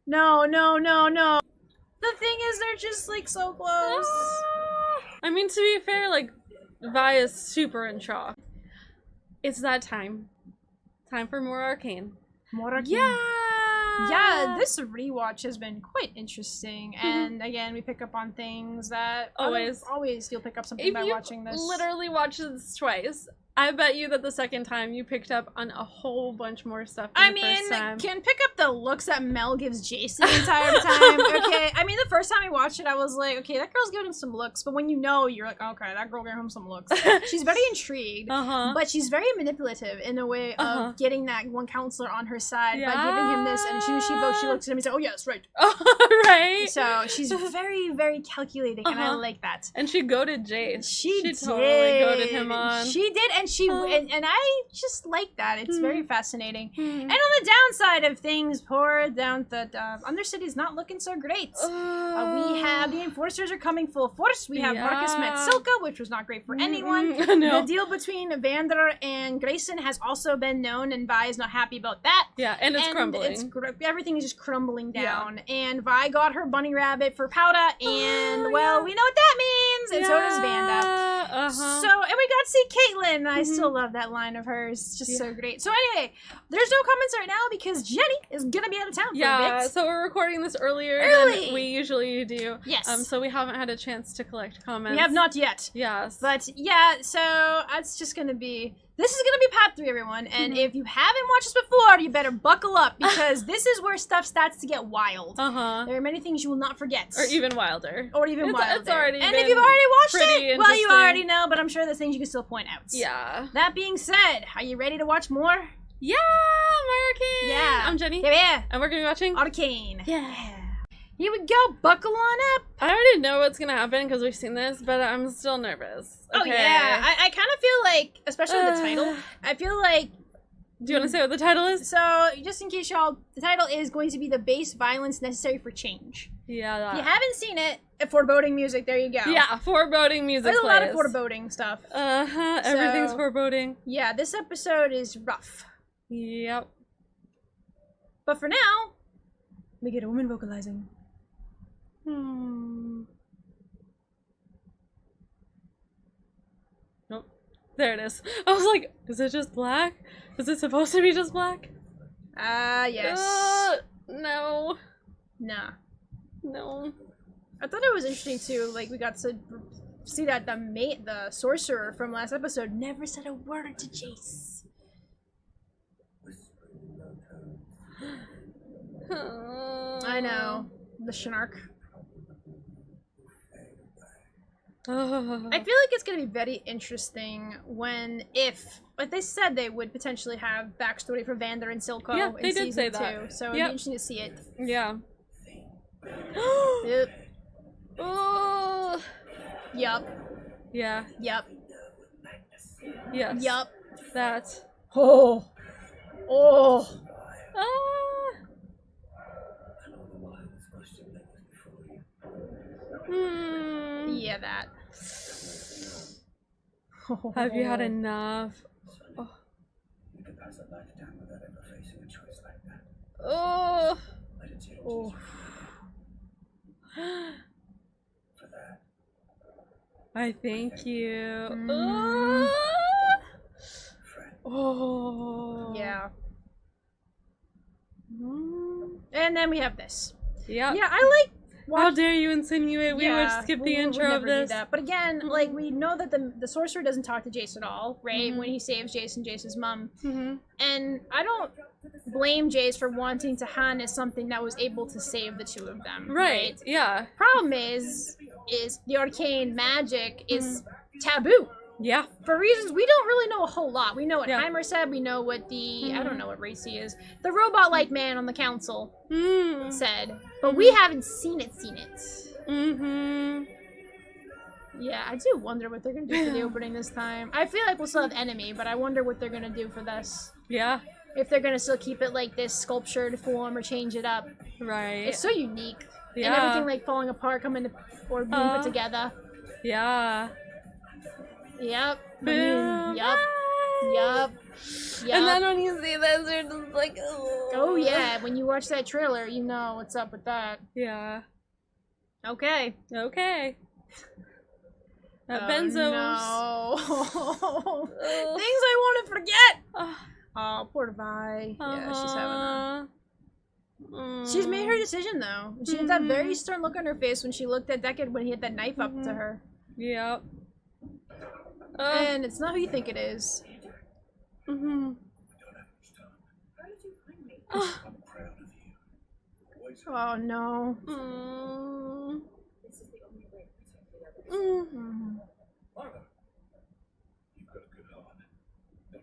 No, no, no, no. The thing is, they're just like so close. I mean, to be fair, like, Vi is super in shock. It's that time. Time for more Arcane. More Arcane. Yeah! Yeah, this rewatch has been quite interesting, and again, we pick up on things that always you'll pick up something by watching this. Literally watched this twice. I bet you that the second time you picked up on a whole bunch more stuff than the first time. Can pick up the looks that Mel gives Jason the entire time. Okay, I mean, the first time I watched it, I was like, okay, that girl's giving him some looks, but when you know, you're like, okay, that girl gave him some looks. She's very intrigued, but she's very manipulative in a way of getting that one counselor on her side by giving him this, and as soon as she votes, she looks at him and says, oh yes, right. Right. So she's very, very calculating, and I like that. And she goaded Jace. She totally goaded him on. She did, and and I just like that. It's very fascinating. And on the downside of things, poor down the Undercity's not looking so great. We have the Enforcers are coming full force. We have Marcus met Silka, which was not great for anyone. No. The deal between Vander and Grayson has also been known, and Vi is not happy about that. Yeah, and it's crumbling. Everything is just crumbling down. And Vi got her bunny rabbit for Powda, and well, we know what that means. And so does Vanda. So, and we got to see Caitlyn. I still love that line of hers. It's just so great. So anyway, there's no comments right now because Jenni is gonna be out of town for a bit. So we're recording this earlier than we usually do. Yes. So we haven't had a chance to collect comments. We have not yet. Yes. But yeah, so it's just gonna be. This is gonna be part 3, everyone. And if you haven't watched this before, you better buckle up because this is where stuff starts to get wild. There are many things you will not forget. Or even wilder. It's already and if you've already watched it, well, you interesting. already know, but I'm sure there's things you can still point out. Yeah. That being said, are you ready to watch more? Yeah, I'm Arcane. Yeah. I'm Jenni. Yeah. And we're gonna be watching Arcane. Yeah. Here we go. Buckle on up. I already know what's gonna happen because we've seen this, but I'm still nervous. Okay. Oh yeah. I kind of feel like, especially with the title, I feel like. Do you want to say what the title is? So, just in case y'all, the title is going to be The Base Violence Necessary for Change. Yeah, that. If you haven't seen it, foreboding music, there you go. Yeah, foreboding music There's a plays. lot of foreboding stuff. Everything's foreboding. Yeah, this episode is rough. Yep. But for now, we get a woman vocalizing. Nope. There it is. I was like, is it just black? Is it supposed to be just black? Yes. No. Nah. No. I thought it was interesting too, like we got to see that the sorcerer from last episode never said a word to Jace. I know. The Shnark. I feel like it's gonna be very interesting but they said they would potentially have backstory for Vander and Silco in season 2, so it'd be interesting to see it. Yeah. Yep. Oh. Yup. Yeah. Yup. Yes. Yup. That. Oh. Oh. Yeah, that. Have you had enough? Oh. Oh. Oh. I thank you. Oh. Yeah. And then we have this. Yeah. Yeah, I like. How dare you insinuate we would skip the intro of this? But again, like we know that the sorcerer doesn't talk to Jace at all, right? When he saves Jace and Jace's mom, and I don't blame Jace for wanting to harness something that was able to save the two of them. Right? Yeah. Problem is the arcane magic is taboo. Yeah. For reasons we don't really know a whole lot. We know what Heimer said. We know what the I don't know what race he is. The robot-like man on the council said, but we haven't seen it. Yeah, I do wonder what they're gonna do for the opening this time. I feel like we'll still have enemy, but I wonder what they're gonna do for this. Yeah. If they're gonna still keep it like this sculptured form or change it up. Right. It's so unique. Yeah. And everything like falling apart, or being put together. Yeah. Yep. Boom. Yup. Yep. And then when you see this, you're just like, oh. Oh yeah, when you watch that trailer, you know what's up with that. Yeah. Okay. Okay. Benzos. No. Things I want to forget. Oh, poor Vi. Yeah, she's having a... She's made her decision though. She had that very stern look on her face when she looked at Deckard when he had that knife up to her. Yep. And it's not who you think it is. Oh no.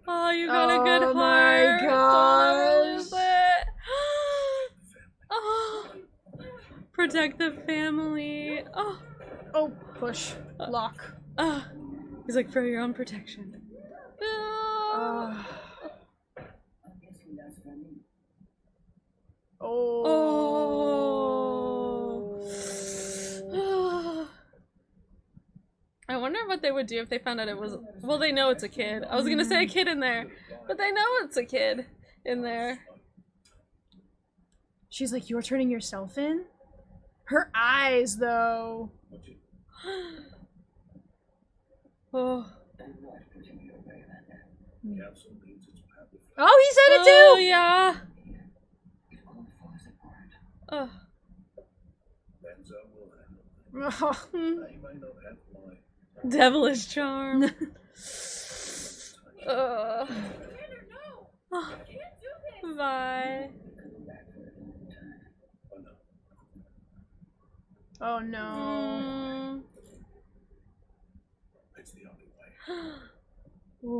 Oh, you got a good heart. Oh my gosh. Oh. Protect the family. Oh. Oh, push. Lock. He's like, for your own protection. Oh. I wonder what they would do if they found out it was... Well, they know it's a kid. I was gonna say a kid in there, but they know it's a kid in there. She's like, you're turning yourself in? Her eyes, though. Oh. Oh, he said it too! Oh, yeah. Oh. Devilish charm. Bye. Oh no.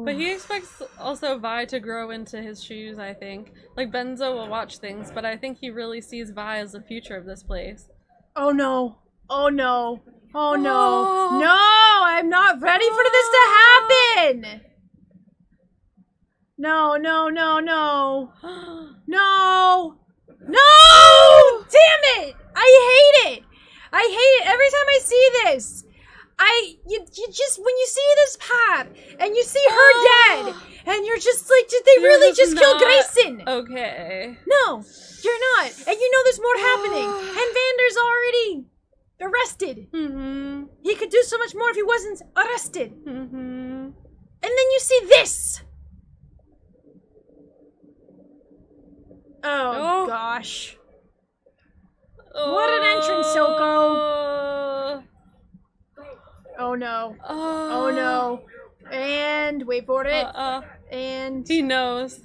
But he expects also Vi to grow into his shoes, I think. Like, Benzo will watch things, but I think he really sees Vi as the future of this place. Oh no. Oh no. Oh no. No! I'm not ready for this to happen! No, no, no, no. No! No! Damn it! I hate it! I hate it every time I see this! You just, when you see this path, and you see her dead, and you're just like, did they really just kill Grayson? Okay. No, you're not. And you know there's more happening. And Vander's already arrested. He could do so much more if he wasn't arrested. And then you see this. Oh. Gosh. What an entrance, Silco. Oh no. Oh no. And wait for it. And he knows.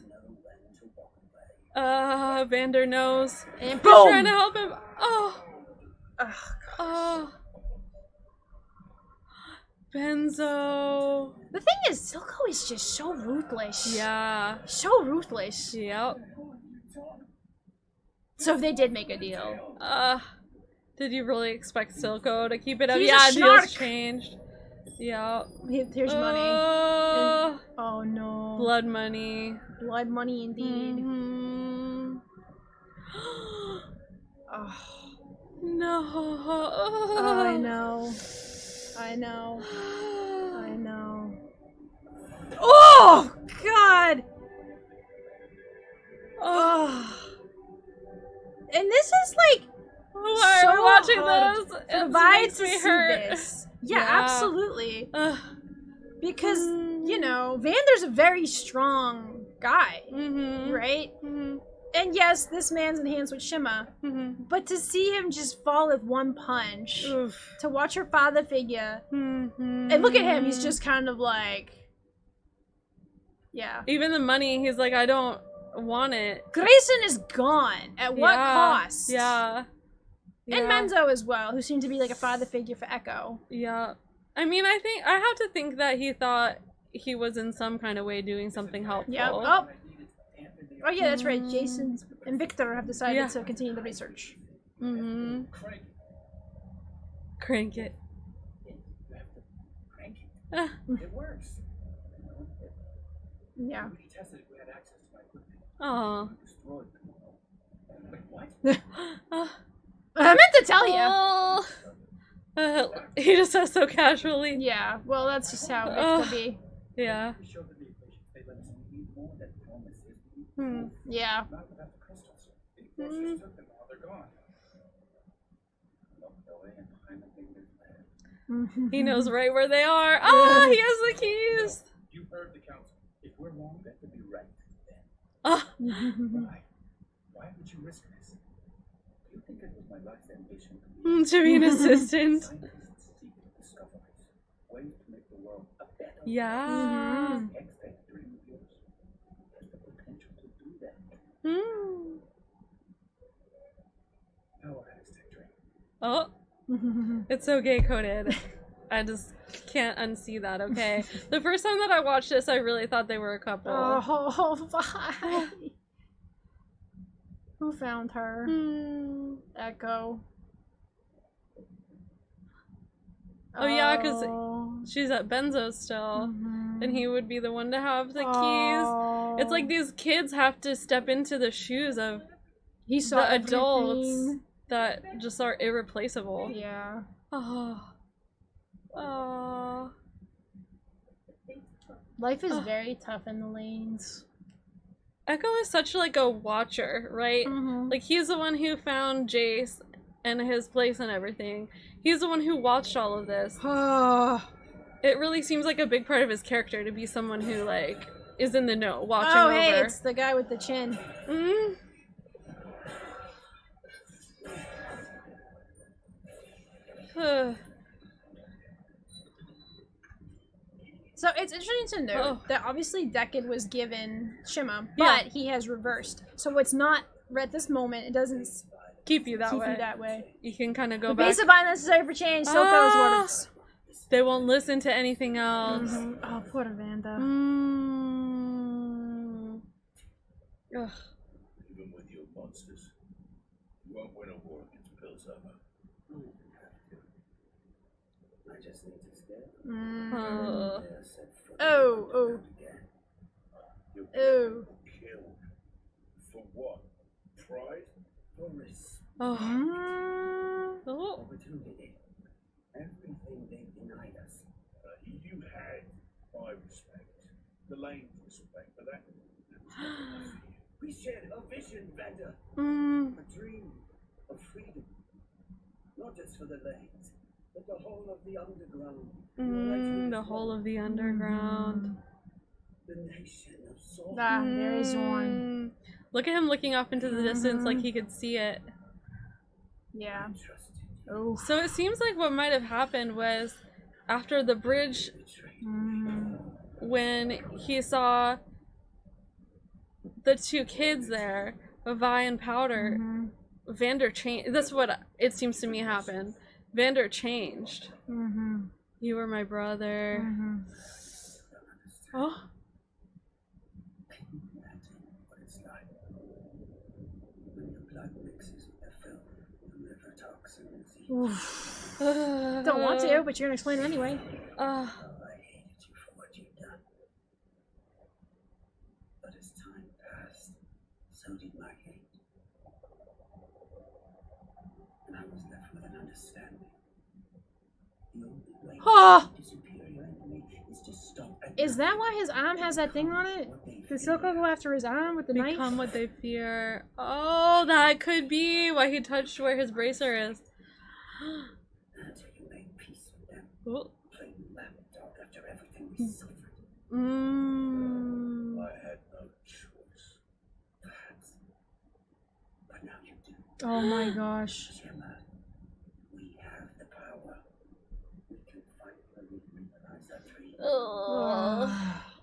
Vander knows. And boom! He's trying to help him. Benzo. The thing is, Silco is just so ruthless. Yeah. So ruthless. Yep. So if they did make a deal. Did you really expect Silco to keep it up? He's yeah, a deals changed. Yeah. Here's money. And, oh no. Blood money. Blood money indeed. No. I know. I know. I know. Oh God. Oh. And this is like. Why are we watching this? It makes me hurt. This. Yeah, absolutely. Because, you know, Vander's a very strong guy, right? And yes, this man's enhanced with Shima, but to see him just fall with one punch, to watch her father figure, and look at him, he's just kind of like, yeah. Even the money, he's like, I don't want it. Grayson is gone. At what cost? Yeah. And Menzo as well, who seemed to be like a father figure for Echo. Yeah. I mean, I have to think that he thought he was in some kind of way doing something helpful. Yep. Oh yeah, that's right. Jason and Victor have decided to continue the research. Crank it. It works. Yeah. Aw. I meant to tell you. He just says so casually. Yeah, well, that's just how it could be. Yeah. Yeah. Not without the crystals. The forces took them while they're gone. Locked away and behind the fingers there. He knows right where they are. Ah, he has the keys. You heard the council. If we're wrong, that would be right. Then. Ah. Why? Why would you risk this? Do you think it was my life's ambition To be an assistant. Scientists seek discoveries, ways to make the world a better Yeah. place. That dream of yours has the potential to do that. Power has that dream. Oh. It's so gay coded. I just can't unsee that, okay? The first time that I watched this, I really thought they were a couple. Oh, Vi. Who found her? Echo. Oh, yeah, because she's at Benzo's still. And he would be the one to have the keys. It's like these kids have to step into the shoes of he saw the adults everything. that just are irreplaceable. Yeah. Oh. Oh. Life is very tough in the lanes. Echo is such like a watcher, right? Like he's the one who found Jace and his place and everything. He's the one who watched all of this. It really seems like a big part of his character to be someone who like is in the know, watching over. Oh, hey, it's the guy with the chin. So it's interesting to note that obviously Decad was given Shima, but he has reversed. So it's not at this moment. It doesn't keep you that way. You can kind of go back. Base of unnecessary for change. Silco's words. They won't listen to anything else. Oh, poor Vanda. Ugh. Even with your monsters, you won't win a war against Pilsummer. I just need to stay. Oh. Killed. For what? Pride? For respect. Opportunity. Everything they denied us. You had my respect. The lane's respect, but that we shared a vision, Vander. A dream of freedom. Not just for the lanes, but the whole of the underground. The whole of the underground. The nation of Zorn. There is one. Look at him looking off into the distance like he could see it. Yeah. Oh. So it seems like what might have happened was after the bridge, when he saw the two kids there, Vi and Powder, Vander changed. That's what it seems to me happened. Vander changed. You were my brother. Oh. Don't want to, but you're gonna explain it anyway. I hated you for what you've done. But as time passed, so did my hate. And I was left with an understanding. The only way to superior enemy is to stop. Is that why his arm has that thing on it? Did Silco go after his arm with the knife? Become what they fear. Oh, that could be why he touched where his bracer is. Until you made peace with them. Oh. Playing lapdog after everything we suffered. I had no choice. Perhaps. But now you do. Oh my gosh. Gemma, we have the power. We can finally realize our dream.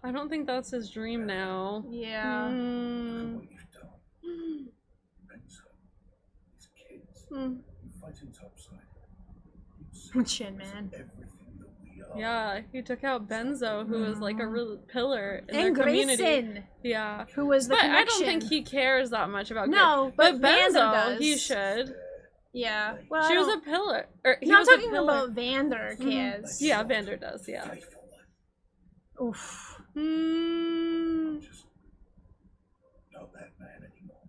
I don't think that's his dream now. Yeah. What you've done. Renzo, his kids, you fighting topside. Chin man. Everything that we are. Yeah, he took out Benzo, who was like a real pillar in And their community. Grayson, Yeah. who was the But connection. I don't think he cares that much about No, but Vander Benzo, does. he should. Yeah. Well, She was a pillar. Or he no, I'm was a talking pillar. about Vander cares. Yeah, Vander does, yeah. Fight for one. Oof. Just not that man anymore.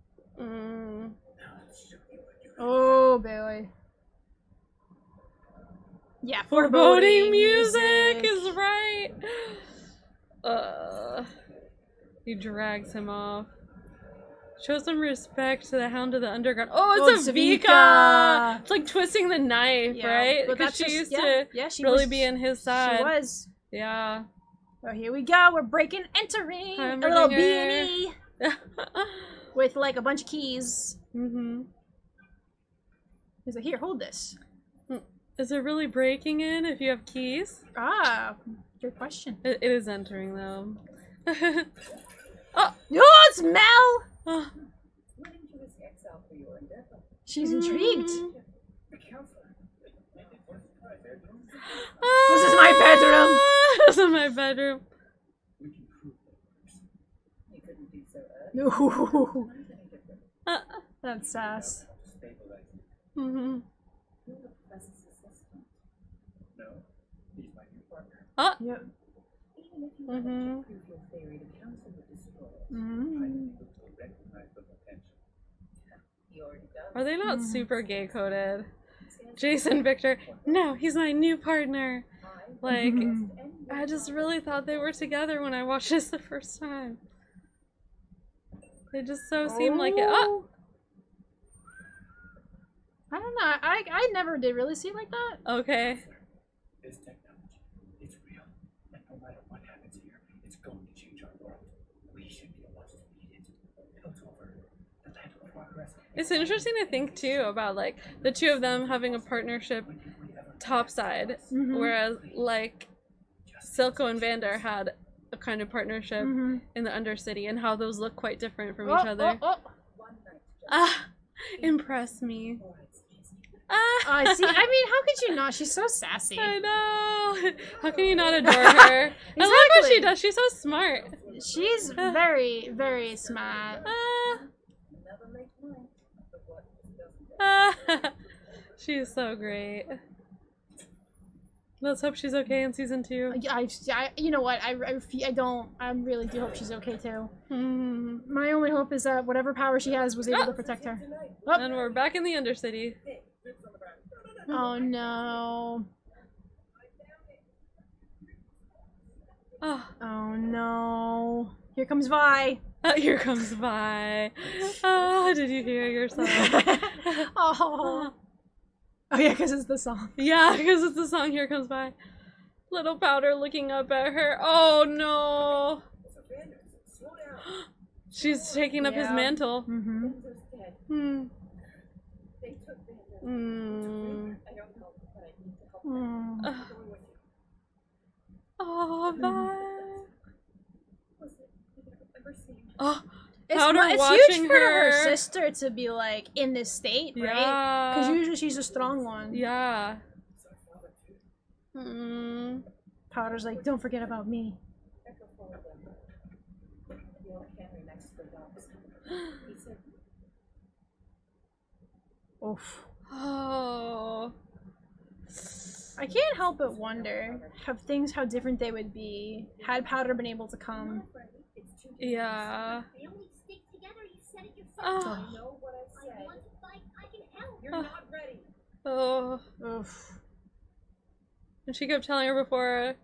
Now let's show you what you're Oh boy. Yeah, Foreboding music is right. He drags him off. Show some respect to the Hound of the Underground. Oh, it's a Vika. Vika! It's like twisting the knife, Yeah, right? but Because that's she just- used to she really was- be in his side. She was. Yeah. Oh, here we go. We're breaking, entering a little B&E with like a bunch of keys. Mm-hmm. He's like, here, hold this. Is it really breaking in if you have keys? Ah, good question. It is entering though. Oh, it's Mel! Oh. She's intrigued. Mm. This is my bedroom. This is my bedroom. Ooh. That's sass. Mm-hmm. Yep. Mm-hmm. Mm. Are they not super gay coded? Jason Victor, no, he's my new partner. Like, I just really thought they were together when I watched this the first time. They just so seem like it. Oh! I don't know. I never did really see it like that. Okay. This technology, it's real. And no matter what happens here, it's going to change our world. We should be the ones to lead it. Built over the land of progress. It's interesting to think too about like the two of them having a partnership topside, whereas like Silco and Vander had a kind of partnership in the Undercity, and how those look quite different from each other. Ah, impress me. I see. I mean, how could you not? She's so sassy. I know. How can you not adore her? I love what she does. She's so smart. She's very, very smart. She's so great. Let's hope she's okay in season 2. You know what? I really do hope she's okay too. Mm-hmm. My only hope is that whatever power she has was able to protect her. Oh. And we're back in the Undercity. Oh no. Oh no. Here comes Vi. Here comes Vi. Oh, did you hear yourself? Oh. Oh yeah, because it's the song. Yeah, because it's the song Here Comes Vi. Little Powder looking up at her. Oh no. She's taking up his mantle. Mm-hmm. Hmm. Mm. Oh, Vi. Oh, Powder It's watching huge for her. her sister to be like in this state, right? Yeah. Because usually she's a strong one. Yeah. Mm. Powder's like, don't forget about me. Oof. Oh. I can't help but wonder how different they would be had Powder been able to come. Yeah. Oh. Oh. Oof. And she kept telling her before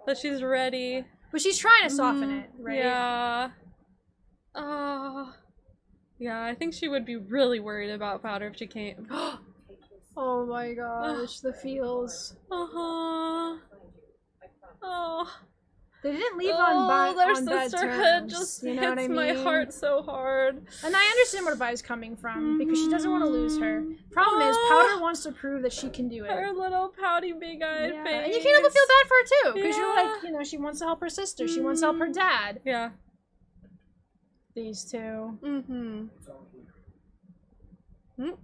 that she's ready. But she's trying to soften it, right? Yeah. Oh. Yeah, I think she would be really worried about Powder if she came. Oh my gosh, the feels. Uh-huh. Oh. They didn't leave on their on bad sisterhood terms, just you know hits what I mean? my heart so hard. And I understand where Vi's coming from, because she doesn't want to lose her. Problem is, Powder wants to prove that she can do it. Her little pouty big-eyed face. And you can't help but feel bad for her too, because Yeah. you're like, you know, she wants to help her sister. She wants to help her dad. Yeah. These two. Mm-hmm. Mm.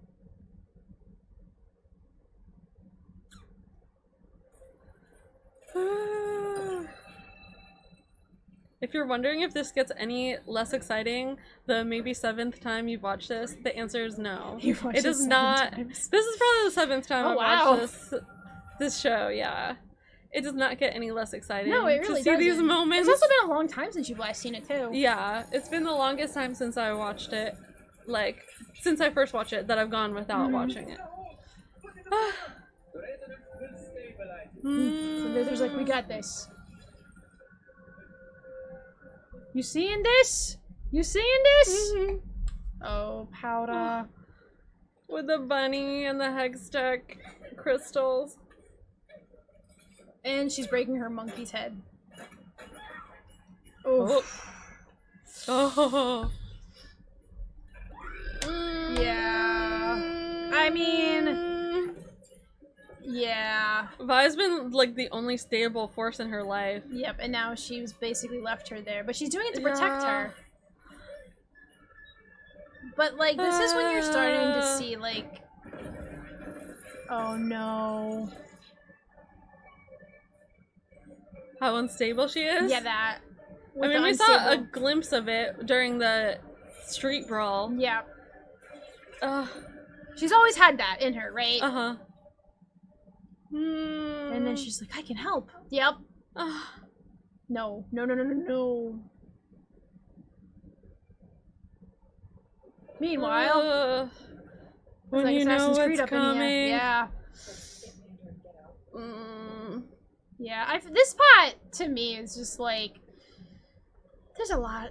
If you're wondering if this gets any less exciting the maybe 7th time you've watched this, the answer is no. You've watched It does it 7 not. times. This is probably the 7th time Oh, I've wow. watched this show. Yeah, it does not get any less exciting. No, it really to see doesn't. these moments. It's also been a long time since you've last seen it too. Yeah, it's been the longest time since I watched it. Like since I first watched it, that I've gone without watching it. So there's like, we got this. You seeing this? You seeing this? Oh, Powder. With the bunny and the Hextech crystals. And she's breaking her monkey's head. Oh. Oh. Yeah. I mean... Yeah. Vi's been, like, the only stable force in her life. Yep, and now she's basically left her there. But she's doing it to protect her. But, like, this is when you're starting to see, like... Oh, no. How unstable she is? Yeah, that. I mean, we saw a glimpse of it during the street brawl. Yeah. She's always had that in her, right? Uh-huh. And then she's like, I can help. Yep. No. No, no, no, no, no. Meanwhile, when like you know Assassin's what's coming. Yeah. Yeah, this part, to me, is just like, there's a lot.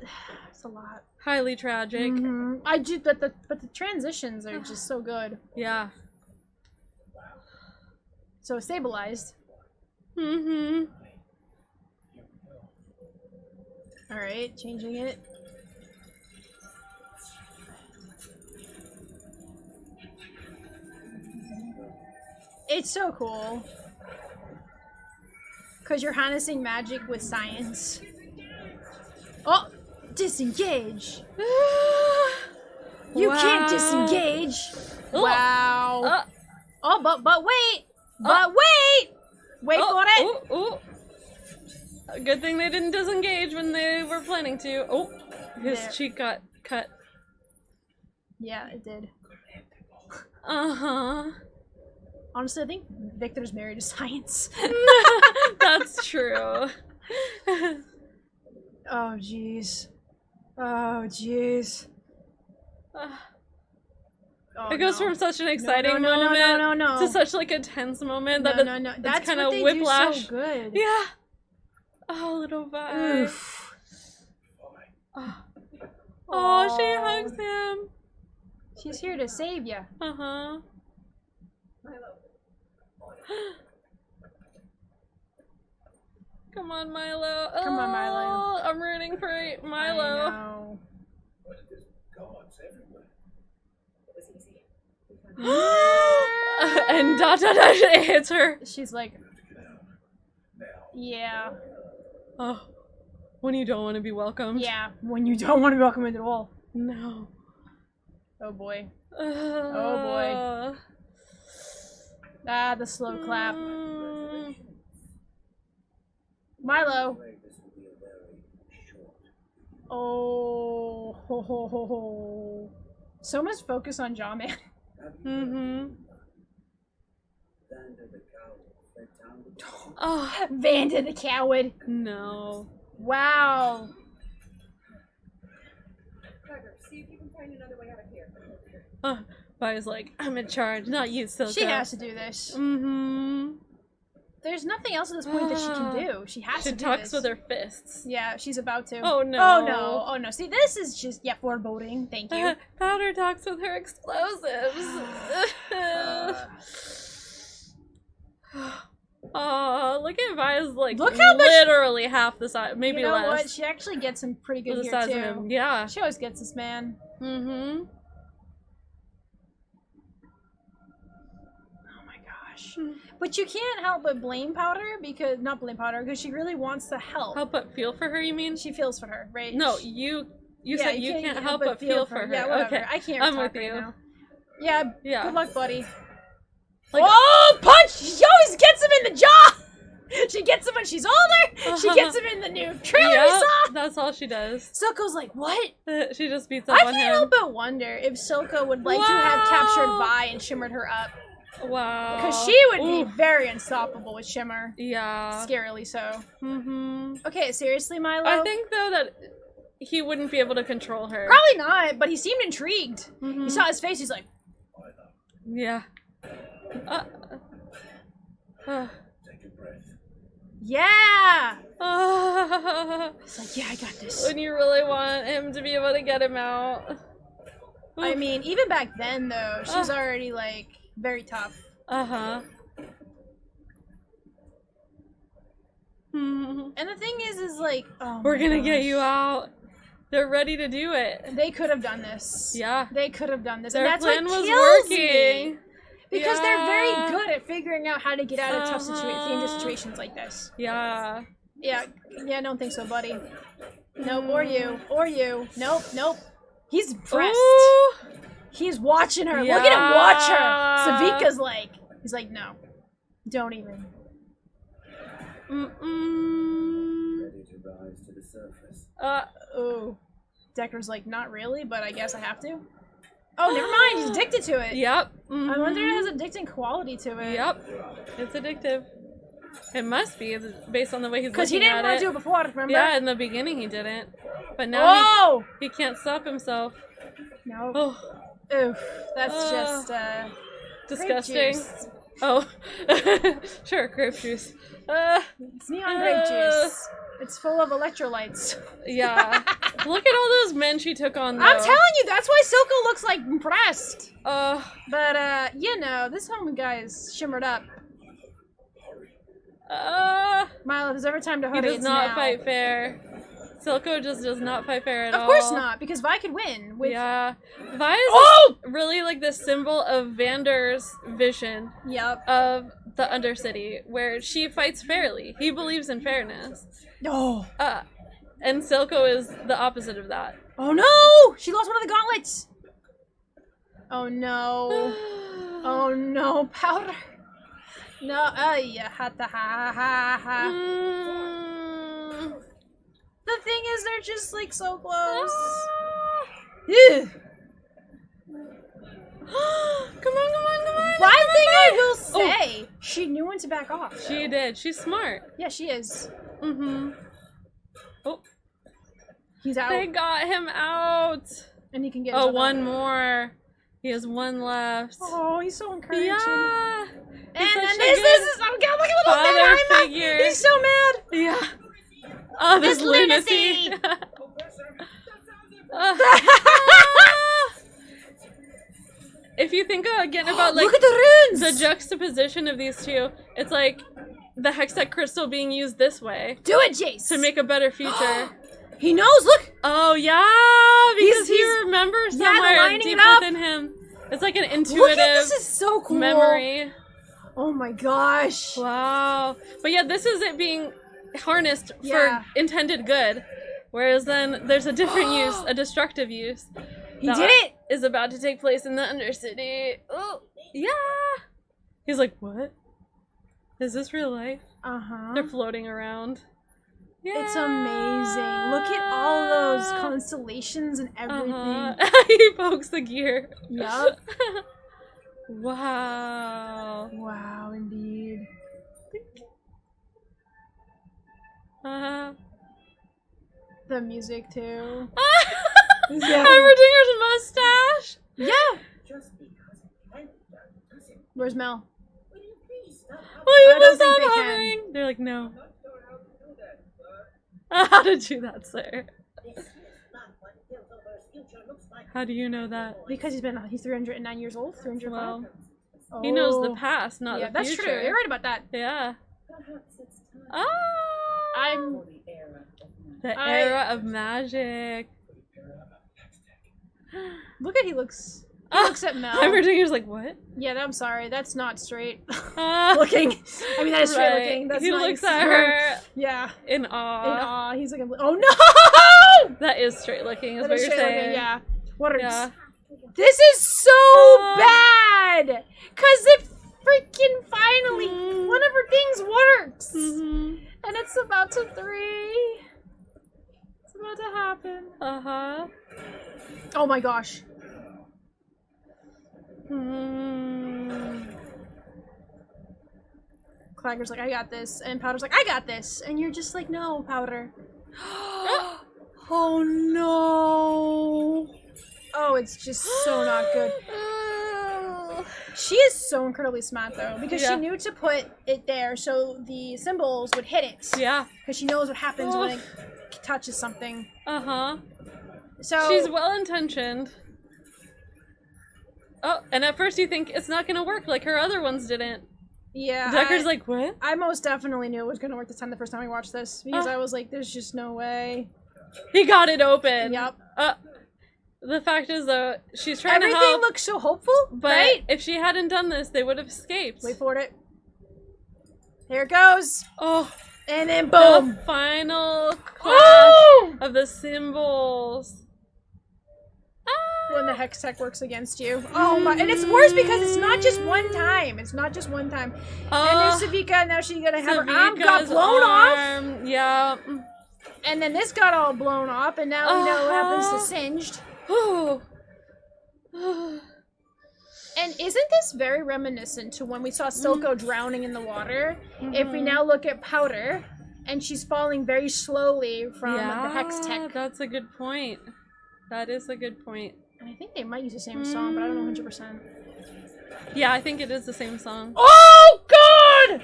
It's a lot. Highly tragic. I do, but the transitions are just so good. Yeah. So stabilized. Alright, changing it. It's so cool. Because you're harnessing magic with science. Oh! Disengage! You can't disengage! Wow! Oh, but wait! But wait! Wait for it! Good thing they didn't disengage when they were planning to. Oh! His cheek got cut. Yeah, it did. Honestly, I think Victor's married to science. That's true. Oh, jeez. Oh, jeez. It goes from such an exciting moment to such like a tense moment that it's kind of whiplash. Do so good. Yeah. Oh, little Vi. Oh, she hugs him. She's here to save you. Come on, Milo. Come on, Milo. I'm rooting for Milo. I know. And it hits her. She's like, yeah. Oh, when you don't want to be welcomed. Yeah, when you don't want to be welcomed at all. No. Oh boy. Oh boy. Ah, the slow clap. Milo. Oh. Ho, ho, ho, ho. So much focus on Jawman. Oh, Vanda the coward. No. Wow. See if you can find another way out of here. Vi's like, I'm in charge, not you, Silka. She has to do this. There's nothing else at this point that she can do. She has to do this. She talks with her fists. Yeah, she's about to. Oh no. Oh no. Oh no. See, this is just, yeah, foreboding. Thank you. Powder talks with her explosives. Oh, look at Vi's like look how much, literally half the size, maybe you know less. What? She actually gets him pretty good the here size too. Of him. Yeah. She always gets this man. Oh my gosh. But you can't help but blame Powder because because she really wants to help. Help but feel for her, you mean? She feels for her, right? No, you said you can't help but feel for her. Yeah, whatever. Okay. I can't I'm talk with right you. now. Yeah. Good luck, buddy. Like, oh, punch! She always gets him in the jaw! She gets him when she's older. She gets him in the new trailer we saw. That's all she does. Silco's like, what? She just beats up on him. I can't help but wonder if Silco would like to have captured Vi and shimmered her up. Wow. Because she would be very unstoppable with Shimmer. Yeah. Scarily so. Okay, seriously, Milo? I think, though, that he wouldn't be able to control her. Probably not, but he seemed intrigued. You saw his face, he's like... Yeah. Take a breath. Yeah! It's like, yeah, I got this. When you really want him to be able to get him out. I mean, even back then, though, she was already, like, very tough. Uh-huh. And the thing is like, oh we're gonna get you out. They're ready to do it. They could have done this. Yeah. They could have done this. Their and that's plan what was kills working. me. Because they're very good at figuring out how to get out of tough dangerous situations like this. Yeah. Yeah, don't think so, buddy. Nope, or you. Nope. He's impressed. Ooh. He's watching her. Yeah. Look at him watch her. Savika's like, he's like, no. Don't even. Ready to rise to the surface. Ooh. Decker's like, not really, but I guess I have to. Oh, never mind. He's addicted to it. Yep. I wonder if it has addicting quality to it. Yep. It's addictive. It must be, based on the way he's looking at it. Because he didn't want to do it before, remember? Yeah, in the beginning he didn't. But now he can't stop himself. No. Oh. Oof. That's just, disgusting. Grape juice. Oh. Sure, grape juice. It's neon grape juice. It's full of electrolytes. Yeah. Look at all those men she took on, though. I'm telling you, that's why Silco looks like impressed. But, you know, this homie guy is shimmered up. Milo, if there's ever time to hurry, he does it's not now. fight fair. Silco just does not fight fair at all. Of course not, because Vi could win. With... Yeah. Vi is really like the symbol of Vander's vision of the Undercity, where she fights fairly. He believes in fairness. Oh. And Silco is the opposite of that. Oh no! She lost one of the gauntlets! Oh no. Oh no, Powder. No, yeah, ha ha. The thing is, they're just like so close. Yeah. Come on. One thing I will say, she knew when to back off. Though. She did. She's smart. Yeah, she is. Oh. He's out. They got him out. And he can get one more. He has one left. Oh, he's so encouraging. Yeah. And then this is, oh god, look at father little man. figure. He's so mad. Yeah. Oh, this lunacy. If you think again about like look at the runes. The juxtaposition of these two, it's like the hextech crystal being used this way. Do it, Jace. To make a better future. He knows. Look. Oh yeah, because he remembers somewhere deep within him. It's like an intuitive. Look at this. Is so cool. Memory. Oh my gosh. Wow. But yeah, this is it being harnessed for intended good, whereas then there's a different use, a destructive use. He did it! Is about to take place in the Undercity. Oh, yeah! He's like, what? Is this real life? They're floating around. Yeah. It's amazing. Look at all those constellations and everything. He pokes the gear. Yup. Wow. Wow, indeed. The music too. Heimerdinger mustache. Yeah. Where's Mel? Well, you must stop hovering. They're like, no. How to do that, sir? How do you know that? Because he's 309 years old. 305. Well, he knows the past, not the future. That's true. You're right about that. Yeah. I'm the era of magic. Look at he looks at Mel. Heimerdinger's like, what? Yeah, I'm sorry. That's not straight looking. I mean, that is straight looking. That's he nice. Looks at her. Yeah. In awe. In awe. He's like, oh no! That is straight looking, is that what is you're saying. Looking, yeah. What are yeah. This is so bad! Cause it freaking finally one of her things works! And it's about to 3. It's about to happen. Oh my gosh. Clagger's like, I got this. And Powder's like, I got this. And you're just like, no, Powder. Oh no. Oh, it's just so not good. She is so incredibly smart though, because she knew to put it there so the symbols would hit it. Yeah. Because she knows what happens when it touches something. So So she's well intentioned. Oh, and at first you think it's not gonna work like her other ones didn't. Yeah. Decker's like, what? I most definitely knew it was gonna work this time the first time I watched this. Because I was like, there's just no way. He got it open. Yep. The fact is, though, she's trying to help. Everything looks so hopeful, but right? if she hadn't done this, they would have escaped. Wait for it. Here it goes. Oh. And then boom. The final clash of the symbols. When the hex tech works against you. Oh my, and it's worse because it's not just one time. It's not just one time. And there's Savika, now she's gonna have her arm got blown off. Yeah. And then this got all blown off, and now we know what happens to Singed. And isn't this very reminiscent to when we saw Silco drowning in the water? If we now look at Powder, and she's falling very slowly from the hex tech. That's a good point. That is a good point. And I think they might use the same song, but I don't know 100%. Yeah, I think it is the same song. Oh God!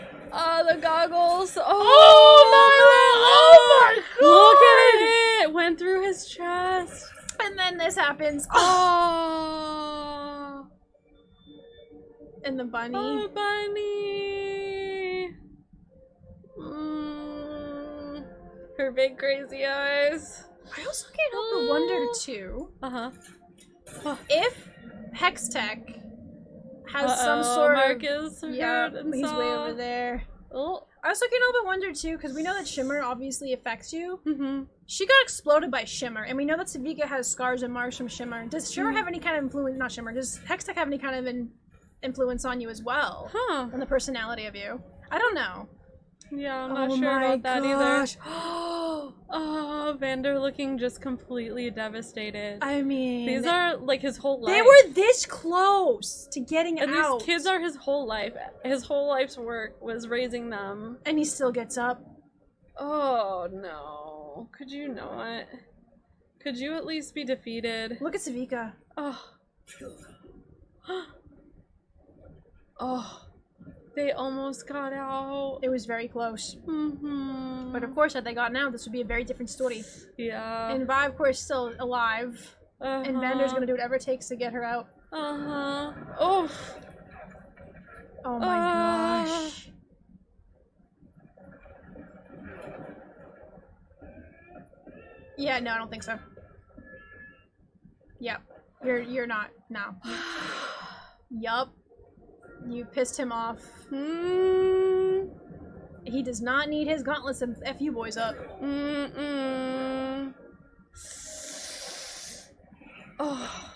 The goggles. Oh my God! Look at it! It went through his chest. And then this happens. Oh! And the bunny. Oh, bunny! Her big crazy eyes. I also can't help but wonder too. If Hextech has some sort Marcus of he's way over there. Oh. I also can't help but wonder too, because we know that Shimmer obviously affects you. She got exploded by Shimmer, and we know that Savika has scars and marks from Shimmer. Does Shimmer have any kind of influence? Not Shimmer. Does Hextech have any kind of influence on you as well? On the personality of you? I don't know. Yeah, I'm not sure about that either. Oh, Vander looking just completely devastated. I mean, these are like his whole life. They were this close to getting out. And these kids are his whole life. His whole life's work was raising them. And he still gets up. Oh no. Could you not? Could you at least be defeated? Look at Savika. Oh. Oh. They almost got out. It was very close. But of course, had they gotten out, this would be a very different story. Yeah. And Vi, of course, still alive. And Vander's gonna do whatever it takes to get her out. Oh. Oh my gosh. Yeah, no, I don't think so. Yep. You're not. No. Yup. You pissed him off. He does not need his gauntlets and F you boys up. Oh.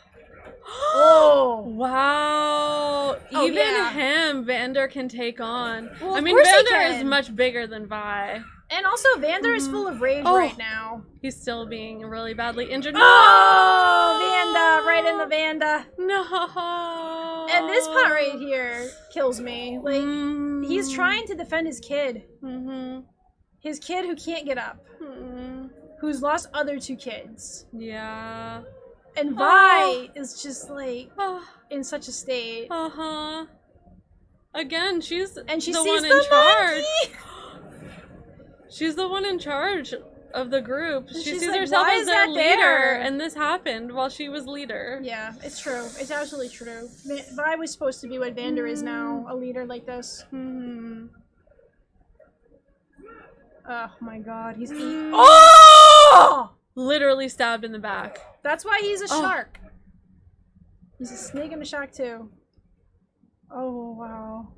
Wow. Oh, Even him, Vander can take on. Well, I mean, Vander is much bigger than Vi. And also, Vander is full of rage right now. He's still being really badly injured. Oh, Vanda! Right in the Vanda. No. And this part right here kills me. Like, he's trying to defend his kid. His kid who can't get up. Who's lost other two kids. Yeah. And Vi is just like in such a state. Again, she's and she the sees one the in charge. monkey. She's the one in charge of the group. She sees like, herself why as is their that leader, there? and this happened while she was leader. Yeah, it's true. It's absolutely true. Vi was supposed to be what Vander is now, a leader like this. Oh my god, he's eating. Oh! Literally stabbed in the back. That's why he's a shark. He's a snake and a shark too. Oh wow.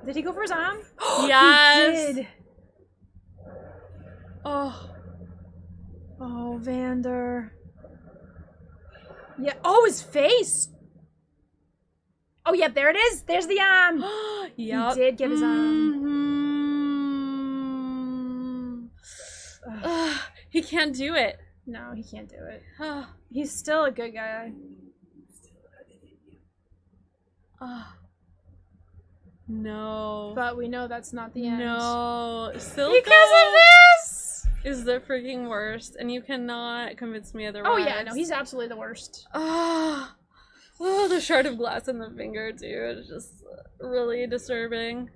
Did he go for his arm? Yes. He did. Oh, Vander. Yeah. Oh, his face. Oh, yeah. There it is. There's the arm. Yep. He did get his arm. He can't do it. No, he can't do it. He's still a good guy. No. But we know that's not the end. No. Silco because of this! Is the freaking worst, and you cannot convince me otherwise. Oh yeah, no, he's absolutely the worst. Oh, the shard of glass in the finger too. It's just really disturbing.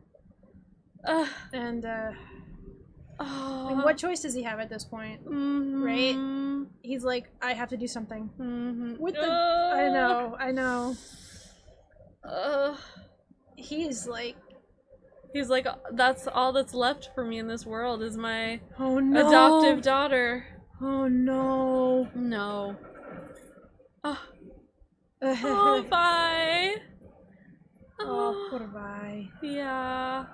And And what choice does he have at this point? Right? He's like, I have to do something. With the... I know. He's like, that's all that's left for me in this world is my adoptive daughter. Oh no. No. Oh, bye. Oh, what a bye. Yeah.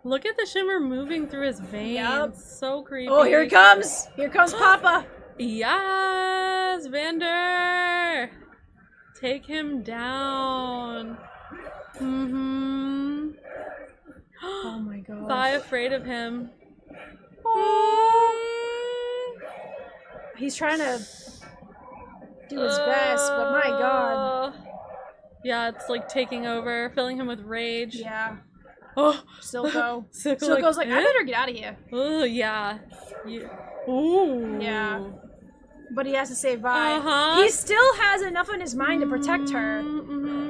Look at the shimmer moving through his veins. Yep. So creepy. Oh, here he comes. Here comes Papa. Yes, Vander. Take him down. Oh my god. Vi afraid of him. He's trying to do his best, but my god. Yeah, it's like taking over, filling him with rage. Yeah. Oh, Silco's like, I better get out of here. Oh, yeah. Ooh. Yeah. But he has to save Vi. He still has enough in his mind to protect her.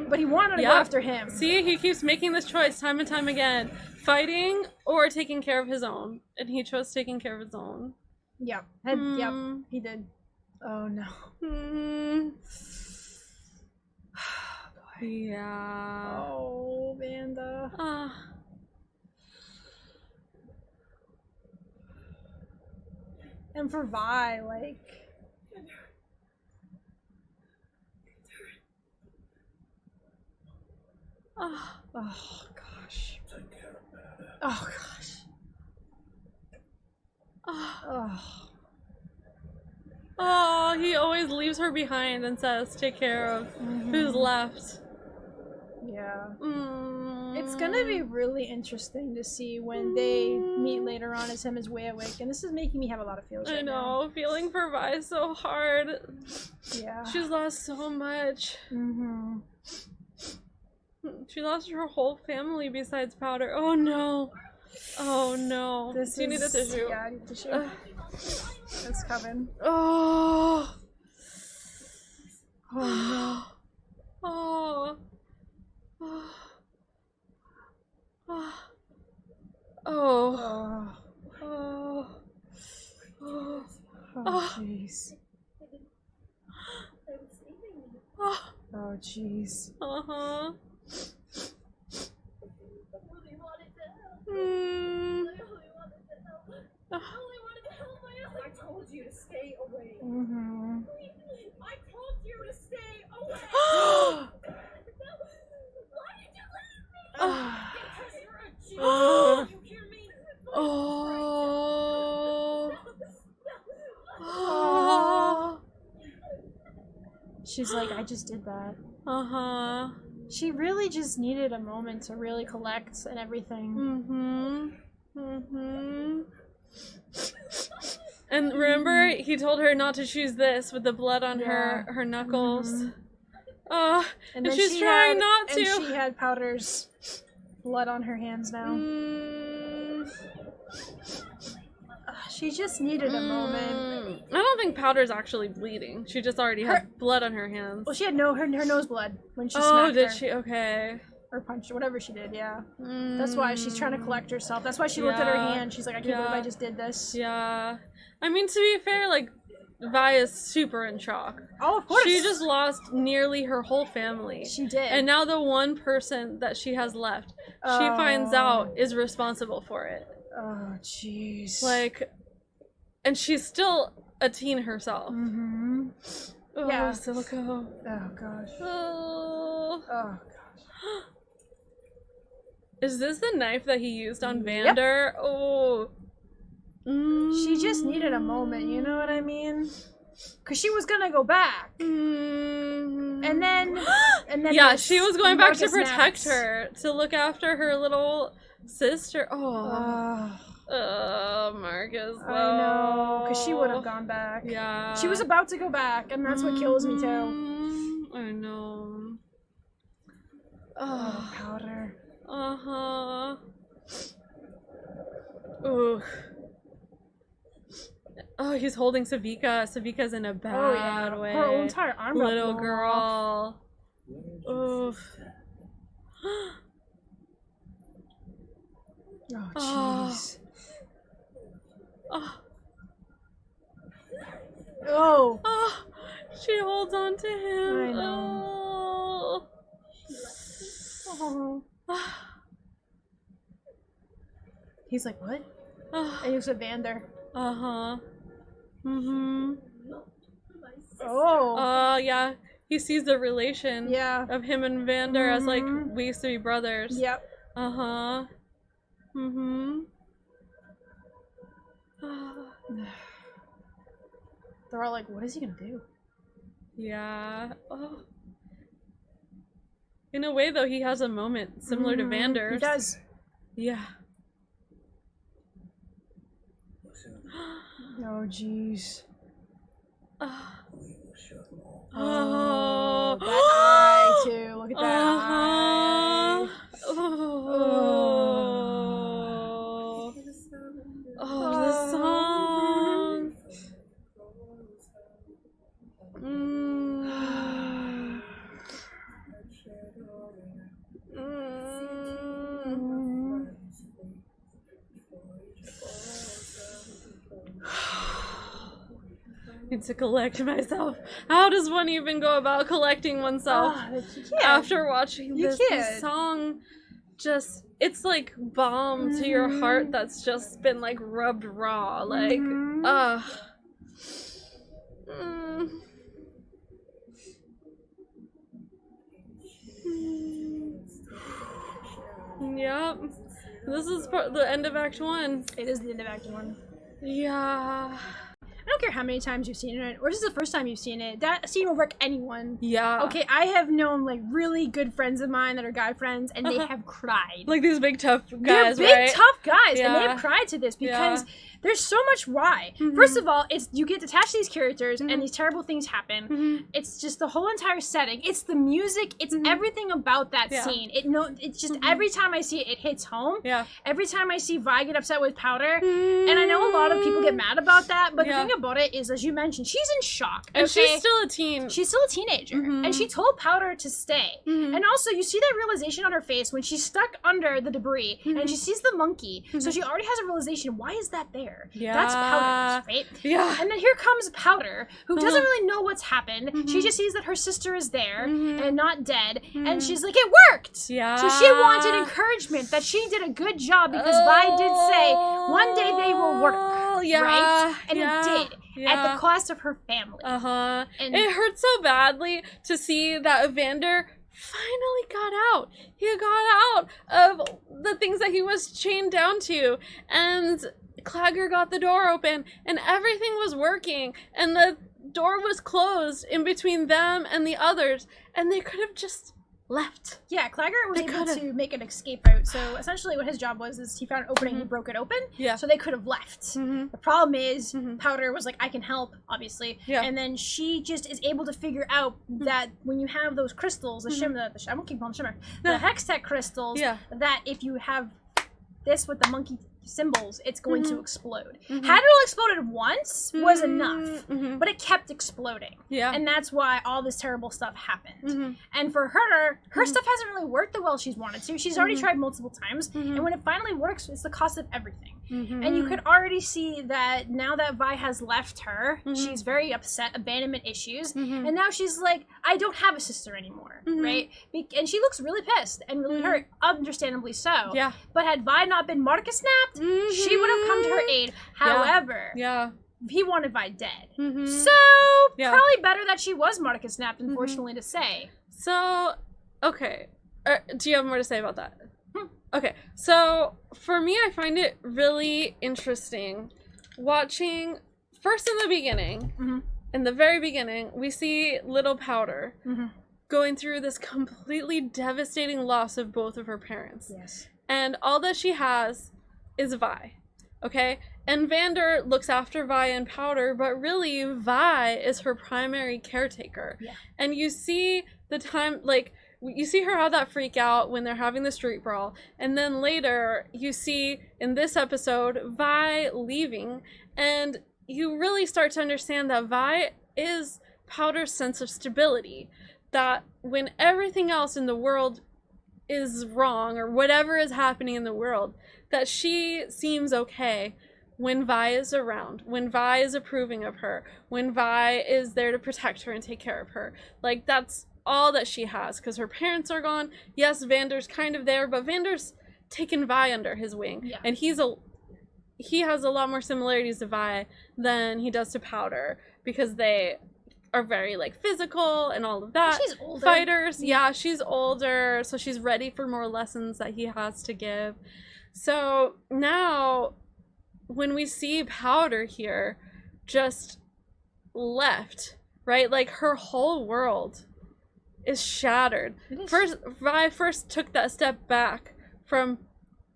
But he wanted to go after him. See, he keeps making this choice time and time again. Fighting or taking care of his own. And he chose taking care of his own. Yep. Yep. He did. Oh no. Yeah. Oh, Vanda. And for Vi, like... Oh gosh. Oh gosh. Oh, he always leaves her behind and says, take care of who's left. Yeah. It's gonna be really interesting to see when they meet later on as him as way awake, and this is making me have a lot of feels right now. I know, feeling for Vi is so hard. Yeah. She's lost so much. She lost her whole family besides Powder. Oh no. Oh no. Do you need a tissue? Yeah, I need a tissue. It's coming. Oh. Oh no. Oh. Oh. Oh jeez. Oh jeez. I told you to stay away. I told you to stay away. Why did you leave me? Because you're a genius. You hear me? She's like, I just did that. She really just needed a moment to really collect and everything. And remember, he told her not to choose this with the blood on her knuckles. And she's trying not to. And she had Powder's blood on her hands now. She just needed a moment. I don't think Powder's actually bleeding. She just already had blood on her hands. Well, she had her nose blood when she smacked her. Oh, did she? Okay. Or punched her, whatever she did, yeah. That's why she's trying to collect herself. That's why she looked at her hand. She's like, I can't believe I just did this. Yeah. I mean, to be fair, like, Vi is super in shock. Oh, of course. She just lost nearly her whole family. She did. And now the one person that she has left, she finds out is responsible for it. Oh, jeez. Like, and she's still a teen herself. Oh, yeah. Silico. Oh, gosh. Oh. Oh, gosh. Is this the knife that he used on Vander? Yep. Oh. She just needed a moment, you know what I mean? Because she was gonna go back. And then yeah, she was going back to protect her, to look after her little sister. Marcus. I know, because she would have gone back. Yeah. She was about to go back, and that's what kills me too. I know. Oh, Powder. Ooh. Oh, he's holding Savika. Savika's in a bad way. Her entire arm. Little girl. Oof. Oh, jeez. Oh. Oh. Oh. She holds on to him. I know. Oh. Oh. He's like, what? Oh. And he looks at Vander. Uh-huh. Mm-hmm. Oh. Yeah. He sees the relation of him and Vander as like we used to be brothers. Yep. Uh-huh. Mm-hmm. They're all like, what is he gonna do? Yeah. Oh. In a way, though, he has a moment similar to Vander's. He does. Yeah. Oh, jeez. Oh, that eye, too. Look at that eye. Oh, the song. Need to collect myself. How does one even go about collecting oneself after watching this? The song just, it's like balm to your heart that's just been like rubbed raw. Like, Yep. This is the end of Act 1. It is the end of Act 1. Yeah. I don't care how many times you've seen it, or this is the first time you've seen it. That scene will wreck anyone. Yeah. Okay, I have known like really good friends of mine that are guy friends, and they have cried. Like these big tough guys, They're big tough guys, and they have cried to this because there's so much why. First of all, it's you get attached to these characters, and these terrible things happen. It's just the whole entire setting. It's the music. It's everything about that scene. It's just every time I see it, it hits home. Yeah. Every time I see Vi get upset with Powder, and I know a lot of people get mad about that, but the thing about it is, as you mentioned, she's in shock. Okay? And she's still a teen. She's still a teenager, and she told Powder to stay. And also, you see that realization on her face when she's stuck under the debris, and she sees the monkey. So she already has a realization. Why is that there? Yeah. That's Powder's, right? Yeah. And then here comes Powder, who doesn't really know what's happened. She just sees that her sister is there and not dead, and she's like, it worked! Yeah. So she wanted encouragement that she did a good job because Vi did say, one day they will work, right? And it did. At the cost of her family. And it hurt so badly to see that Vander finally got out. He got out of the things that he was chained down to. And Claggor got the door open and everything was working. And the door was closed in between them and the others. And they could have just left. Yeah, Claggor was able to make an escape route. So essentially what his job was is he found an opening, he broke it open, so they could have left. The problem is Powder was like, I can help, obviously. And then she just is able to figure out that when you have those crystals, the shimmer, I won't keep calling them shimmer, the Hextech crystals, that if you have this with the monkey symbols, it's going to explode. Had it all exploded once was enough, but it kept exploding. And that's why all this terrible stuff happened. And for her, her stuff hasn't really worked the well she's wanted to. She's already tried multiple times, and when it finally works, it's the cost of everything. And you could already see that now that Vi has left her, she's very upset, abandonment issues, and now she's like, I don't have a sister anymore, right? And she looks really pissed and really hurt, understandably so. But had Vi not been Marcus snapped, she would have come to her aid. However, he wanted Vi dead. So, probably better that she was Marcus snapped, unfortunately to say. So, okay. Do you have more to say about that? Okay, so for me, I find it really interesting watching, first in the beginning, in the very beginning, we see little Powder going through this completely devastating loss of both of her parents. And all that she has is Vi, okay? And Vander looks after Vi and Powder, but really Vi is her primary caretaker. And you see the time, like, you see her have that freak out when they're having the street brawl, and then later you see in this episode Vi leaving, and you really start to understand that Vi is Powder's sense of stability, that when everything else in the world is wrong or whatever is happening in the world, that she seems okay when Vi is around, when Vi is approving of her, when Vi is there to protect her and take care of her. Like, that's all that she has, because her parents are gone. Yes, Vander's kind of there, but Vander's taken Vi under his wing. Yeah. And he has a lot more similarities to Vi than he does to Powder, because they are very, like, physical and all of that. She's older. Fighters. Yeah, she's older, so she's ready for more lessons that he has to give. So now, when we see Powder here, just left, right? Like, her whole world is shattered. Vi first took that step back from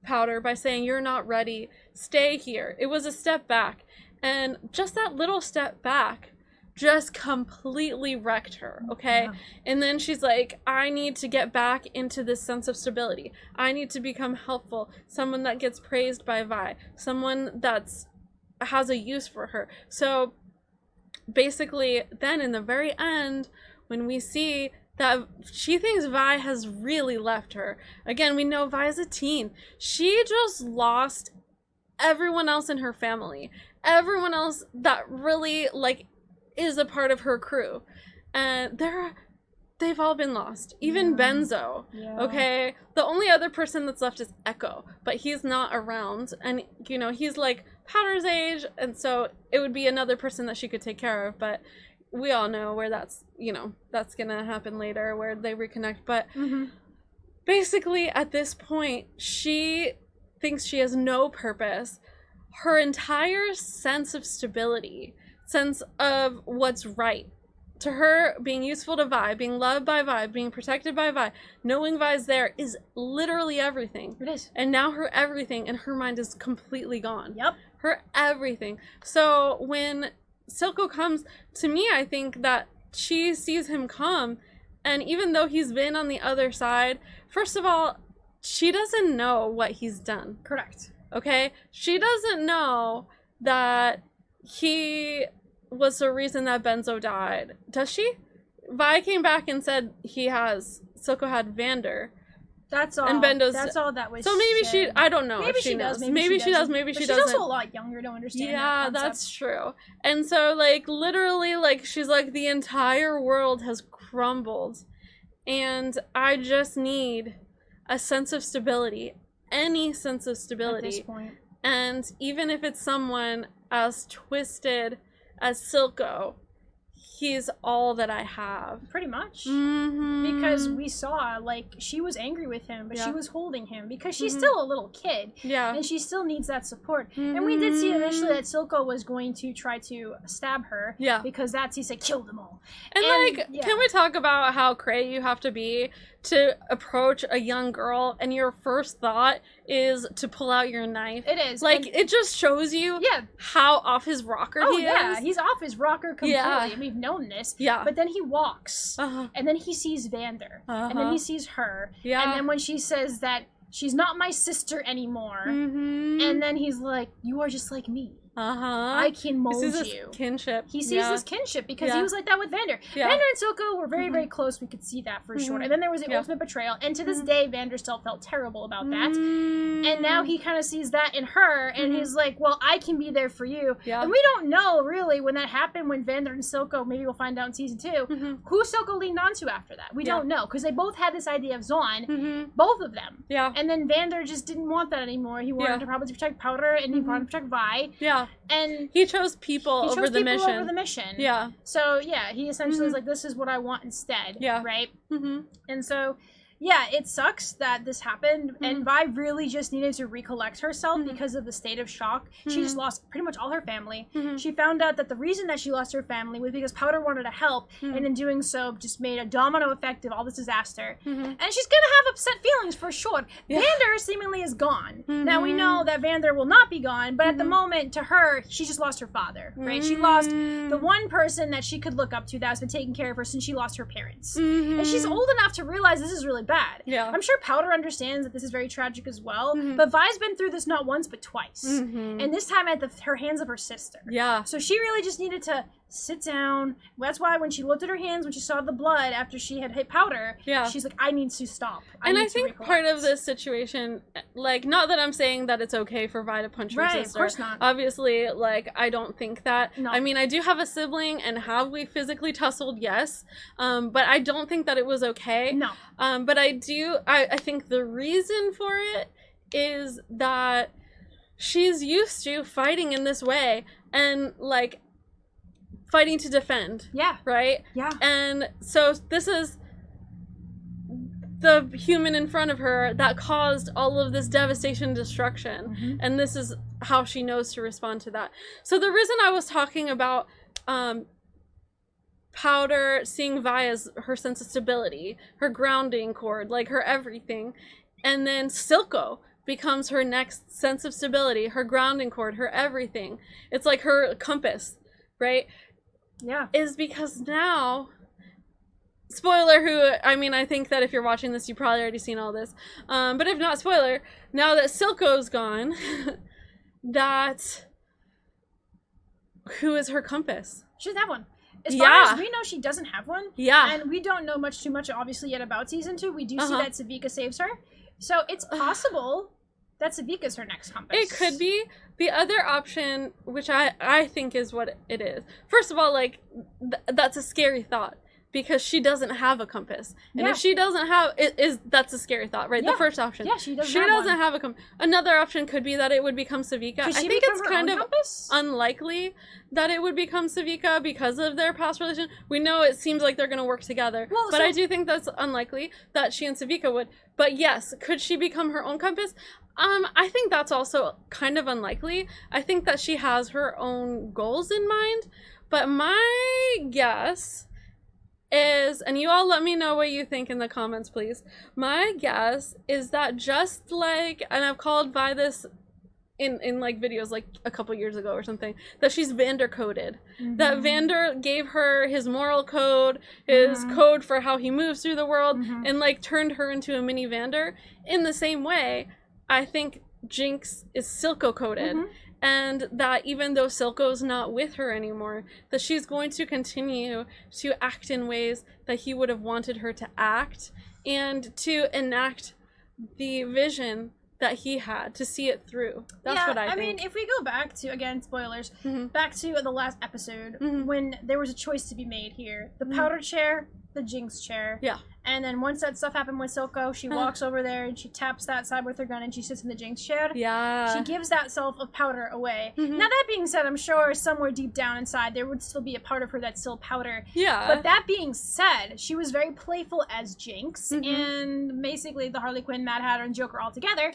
Powder by saying, "You're not ready. Stay here." It was a step back. And just that little step back just completely wrecked her, okay? Yeah. And then she's like, I need to get back into this sense of stability. I need to become helpful, someone that gets praised by Vi, someone that's has a use for her. So basically, then in the very end, when we see that she thinks Vi has really left her. Again, we know Vi is a teen. She just lost everyone else in her family. Everyone else that really, like, is a part of her crew. And they've all been lost. Even Benzo. Yeah. Okay? The only other person that's left is Echo. But he's not around. And, you know, he's, like, Powder's age. And so it would be another person that she could take care of. But we all know where that's, you know, that's gonna happen later, where they reconnect. But basically, at this point, she thinks she has no purpose. Her entire sense of stability, sense of what's right, to her, being useful to Vi, being loved by Vi, being protected by Vi, knowing Vi's there, is literally everything. It is. And now her everything in her mind is completely gone. Yep. Her everything. So when Silco comes, to me, I think that she sees him come, and even though he's been on the other side, first of all, she doesn't know what he's done. Correct. Okay? She doesn't know that he was the reason that Benzo died. Does she? Vi came back and said Silco had Vander. That's all. And Bendo's, that's all that was. So maybe she, I don't know. Maybe if she does. knows. Maybe she does. Maybe she doesn't. She's also a lot younger. Don't understand. Yeah, that that's true. And so, like, literally, like, she's like, the entire world has crumbled, and I just need a sense of stability, any sense of stability. At this point. And even if it's someone as twisted as Silco, he's all that I have. Pretty much. Mm-hmm. Because we saw, like, she was angry with him, but she was holding him because she's still a little kid. Yeah. And she still needs that support. And we did see initially that Silco was going to try to stab her. Yeah. Because he said, kill them all. And like, can we talk about how cray you have to be to approach a young girl and your first thought is to pull out your knife? It is. Like, it just shows you how off his rocker he is. Yeah, he's off his rocker completely. Yeah. And we've known this. Yeah. But then he walks. And then he sees Vander. And then he sees her. Yeah. And then when she says that she's not my sister anymore. And then he's like, you are just like me. I can mold you. This kinship. He sees this kinship because he was like that with Vander. Vander and Silco were very, very close. We could see that for sure. And then there was the ultimate betrayal. And to this day, Vander still felt terrible about that. And now he kind of sees that in her. And he's like, well, I can be there for you. And we don't know, really, when that happened, when Vander and Silco, maybe we'll find out in season 2, who Silco leaned onto after that. We don't know. Because they both had this idea of Zon. Both of them. Yeah. And then Vander just didn't want that anymore. He wanted to probably protect Powder. And he wanted to protect Vi. Yeah. And he chose people over the mission. Yeah. So yeah, he essentially is like, this is what I want instead. Yeah. Right? And so, yeah, it sucks that this happened, and Vi really just needed to recollect herself because of the state of shock. She just lost pretty much all her family. She found out that the reason that she lost her family was because Powder wanted to help, and in doing so, just made a domino effect of all this disaster. And she's gonna have upset feelings for sure. Vander seemingly is gone. Now we know that Vander will not be gone, but at the moment, to her, she just lost her father, right? She lost the one person that she could look up to that's been taking care of her since she lost her parents. And she's old enough to realize this is really bad. Yeah. I'm sure Powder understands that this is very tragic as well, but Vi's been through this not once but twice. And this time at her hands of her sister. Yeah. So she really just needed to sit down. That's why when she looked at her hands, when she saw the blood after she had hit powder, she's like, I need to stop. I think part of this situation, like, not that I'm saying that it's okay for Vi to punch her sister. Of course not. Obviously, like, I don't think that. No. I mean, I do have a sibling, and have we physically tussled? Yes. But I don't think that it was okay. No. But I think the reason for it is that she's used to fighting in this way, and, like, fighting to defend. Yeah. Right? Yeah. And so this is the human in front of her that caused all of this devastation and destruction. And this is how she knows to respond to that. So the reason I was talking about Powder seeing Vi as her sense of stability, her grounding cord, like her everything, and then Silco becomes her next sense of stability, her grounding cord, her everything. It's like her compass, right? Yeah. Is because now, spoiler, I think that if you're watching this, you've probably already seen all this. But if not, spoiler, now that Silco's gone, who is her compass? She doesn't have one. As far as we know, she doesn't have one. Yeah. And we don't know too much, obviously, yet about season 2. We do see that Savika saves her. So it's possible that Savika's her next compass. It could be. The other option, which I think is what it is. First of all, like, that's a scary thought. Because she doesn't have a compass. And if she doesn't have that's a scary thought, right? The first option. Yeah, she doesn't have a compass. Another option could be that it would become Savika. I think it's kind of unlikely that it would become Savika because of their past relation. We know it seems like they're going to work together. But I do think that's unlikely that she and Savika would. But yes, could she become her own compass? I think that's also kind of unlikely. I think that she has her own goals in mind. But my guess is, and you all let me know what you think in the comments, please. My guess is that just like, and I've called Vi this in like videos like a couple years ago or something, that she's Vander coded. That Vander gave her his moral code, his code for how he moves through the world, and like turned her into a mini Vander. In the same way, I think Jinx is Silco coded. And that even though Silco's not with her anymore, that she's going to continue to act in ways that he would have wanted her to act, and to enact the vision that he had, to see it through. That's what I think. I mean, if we go back to, again, spoilers, back to the last episode, when there was a choice to be made here. The powder chair, the Jinx chair. Yeah. And then once that stuff happened with Silco, she walks over there and she taps that side with her gun and she sits in the Jinx chair. Yeah. She gives that self of powder away. Now, that being said, I'm sure somewhere deep down inside there would still be a part of her that's still powder. Yeah. But that being said, she was very playful as Jinx and basically the Harley Quinn, Mad Hatter, and Joker all together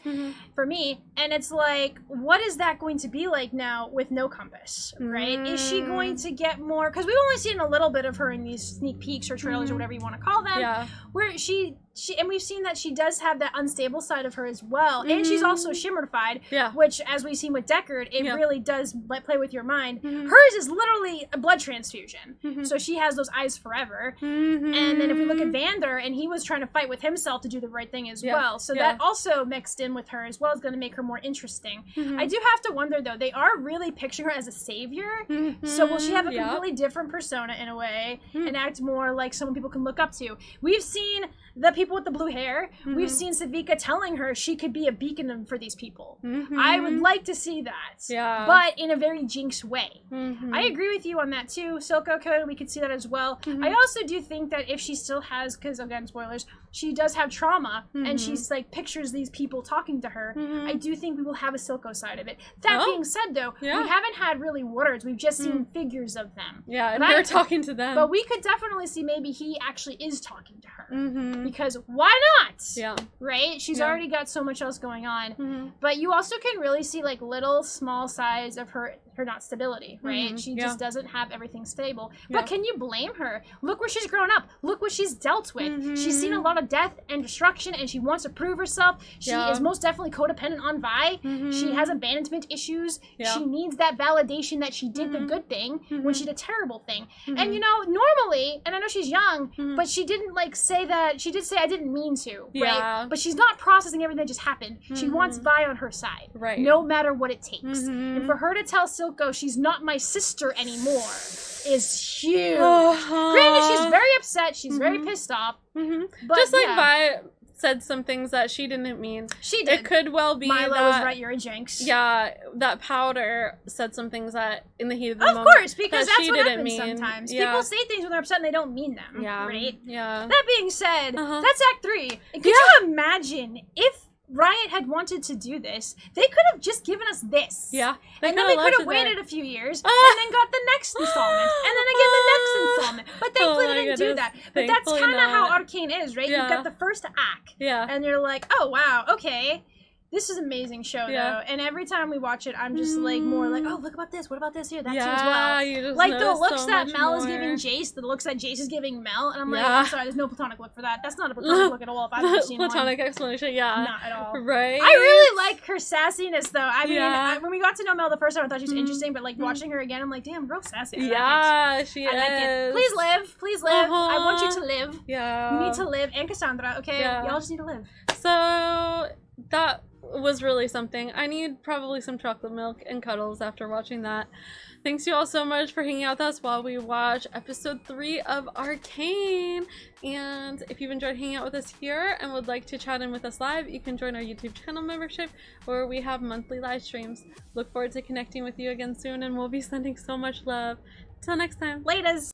for me. And it's like, what is that going to be like now with no compass, right? Is she going to get more? Because we've only seen a little bit of her in these sneak peeks or trailers or whatever you want to call them. Yeah. Where she and we've seen that she does have that unstable side of her as well, and she's also shimmerfied, which, as we've seen with Deckard, it really does play with your mind. Hers is literally a blood transfusion, so she has those eyes forever. And then if we look at Vander, and he was trying to fight with himself to do the right thing as well, so that also mixed in with her as well is going to make her more interesting. I do have to wonder, though, they are really picturing her as a savior, so will she have a completely different persona in a way, and act more like someone people can look up to? We've seen the people with the blue hair. We've seen Savika telling her she could be a beacon for these people. I would like to see that, but in a very Jinx way. I agree with you on that too. Silco code, we could see that as well. I also do think that if she still has, because again, spoilers, she does have trauma, and she's like pictures these people talking to her. I do think we will have a Silco side of it. That being said, though, we haven't had really words. We've just seen figures of them. Yeah, and they're talking to them. But we could definitely see maybe he actually is talking to her. Because why not? Yeah. Right? She's already got so much else going on. But you also can really see like little small sides of her not stability, right? She just doesn't have everything stable. But can you blame her? Look where she's grown up. Look what she's dealt with. She's seen a lot of death and destruction, and she wants to prove herself. She is most definitely codependent on Vi. She has abandonment issues. She needs that validation that she did the good thing when she did a terrible thing. And you know, normally, and I know she's young, but she didn't like say that. She did say I didn't mean to, right? But she's not processing everything that just happened. She wants Vi on her side, right? No matter what it takes. And for her to tell Silco she's not my sister anymore, is huge. Granted, she's very upset. She's very pissed off. But just like Vi said some things that she didn't mean. She did. It could well be Milo that, was right, you're a jinx. Yeah, that Powder said some things that in the heat of the moment. Of course, because that that's she what didn't happens mean. sometimes. Yeah. People say things when they're upset and they don't mean them. Yeah. Right? Yeah. That being said, that's Act 3. And could you imagine if Riot had wanted to do this, they could have just given us this. Yeah. And then we could have waited a few years and then got the next installment. And then again the next installment. But thankfully they didn't do that. But that's kind of how Arcane is, right? You've got the first act. Yeah. And you're like, oh wow, okay. This is an amazing show, though, and every time we watch it, I'm just like more like, oh, look about this. What about this here? That too as well. You just like the looks so that Mel more. is giving Jace, the looks that Jace is giving Mel, and I'm like, I'm sorry, there's no platonic look for that. That's not a platonic look at all. If I've ever seen platonic one. explanation, Not at all. Right. I really like her sassiness, though. I mean, when we got to know Mel the first time, I thought she was interesting, but like watching her again, I'm like, damn, real sassy. I like it. She is. I like it. Please live. Please live. I want you to live. Yeah. You need to live. And Cassandra, okay? Y'all just need to live. So that was really something. I need probably some chocolate milk and cuddles after watching that. Thanks you all so much for hanging out with us while we watch episode 3 of Arcane. And if you've enjoyed hanging out with us here and would like to chat in with us live, you can join our YouTube channel membership where we have monthly live streams. Look forward to connecting with you again soon, and we'll be sending so much love. Till next time. Laters.